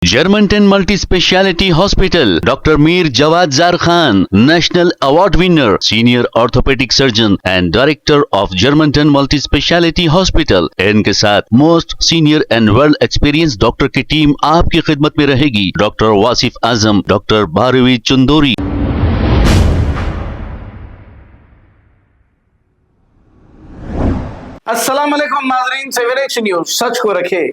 Germantown Multi-Speciality Hospital, Dr. Mir Jawad Zar Khan, National Award winner, Senior Orthopedic Surgeon and Director of Germantown Multi-Speciality Hospital। इनके साथ most senior and world experience doctor की team आपकी खिदमत में रहेगी। Doctor Wasif Azam, doctor Bharvi Chandori. अस्सलाम वालेकुम नाज़रीन, 7H न्यूज सच को रखे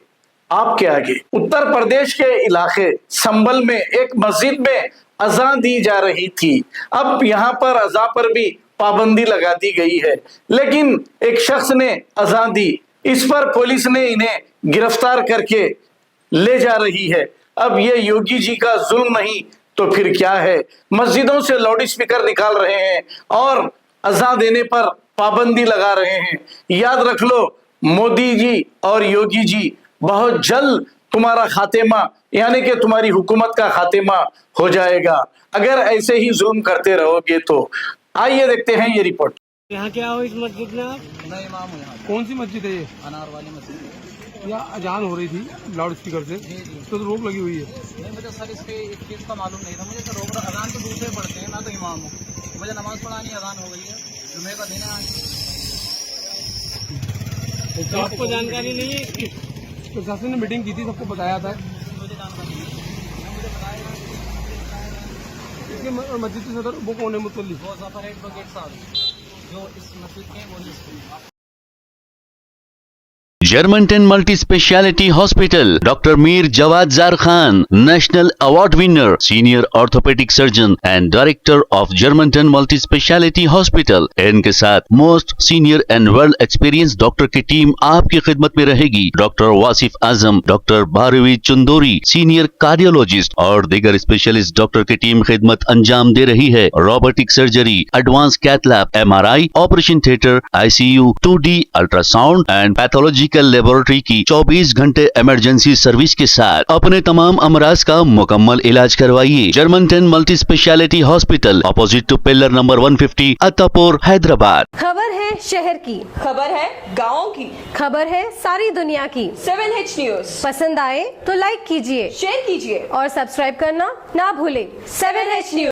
आपके आगे। उत्तर प्रदेश के इलाके संभल में एक मस्जिद में अजान दी जा रही थी। अब यहाँ पर अजा पर भी पाबंदी लगा दी गई है, लेकिन एक शख्स ने अजान दी, इस पर पुलिस ने इन्हें गिरफ्तार करके ले जा रही है। अब ये योगी जी का जुल्म नहीं तो फिर क्या है। मस्जिदों से लाउड स्पीकर निकाल रहे हैं और अजान देने पर पाबंदी लगा रहे हैं। याद रख लो, मोदी जी और योगी जी, बहुत जल्द तुम्हारा खातेमा यानी कि तुम्हारी हुकूमत का खातेमा हो जाएगा अगर ऐसे ही जुल्म करते रहोगे तो। आइए देखते हैं ये रिपोर्ट। यहाँ क्या हो इस मस्जिद में आप? मैं इमाम हूँ यहाँ। कौन सी मस्जिद है ये? अनार वाली मस्जिद। यहाँ अजान हो रही थी लाउड स्पीकर से, तो रोक लगी हुई है। नहीं, मुझे सर इस पे इस चीज़ का मालूम नहीं था। मुझे तो रोक अजान तो दूसरे पढ़ते हैं, मैं तो इमाम हूँ। मुझे नमाज पढ़ानी अजान हो गई है, जुमे का दिन है आज। तो आपको जानकारी नहीं है इसकी? तो शासन ने मीटिंग की थी, सबको बताया था। मुझे जानकारी नहीं है, मुझे बताया इसके मस्जिद के सदर वो कौन है मुतल्लिक? वो जफर एडवोकेट साहब जो इस मस्जिद के वो list. Germantown Multi-Speciality Hospital, Dr. Mir Jawad Zar Khan, National Award winner, Senior Orthopedic Surgeon and Director of Germantown Multi-Speciality Hospital। इनके साथ most senior and world experience doctor की टीम आपकी खिदमत में रहेगी। Doctor Wasif Azam, doctor Bharvi Chandori, senior cardiologist और दीगर specialist doctor की टीम खिदमत अंजाम दे रही है। Robotic surgery, advance cath lab, MRI, operation theatre, ICU, 2D ultrasound and pathological laboratory की 24 घंटे इमरजेंसी सर्विस के साथ अपने तमाम अमराज का मुकम्मल इलाज करवाइए। Germanten multi speciality hospital, opposite to pillar number 150, Attapur, Hyderabad. खबर है शहर की, खबर है गाँव की, खबर है सारी दुनिया की। 7H न्यूज पसंद आए तो लाइक कीजिए, शेयर कीजिए और सब्सक्राइब करना ना भूले। 7H news.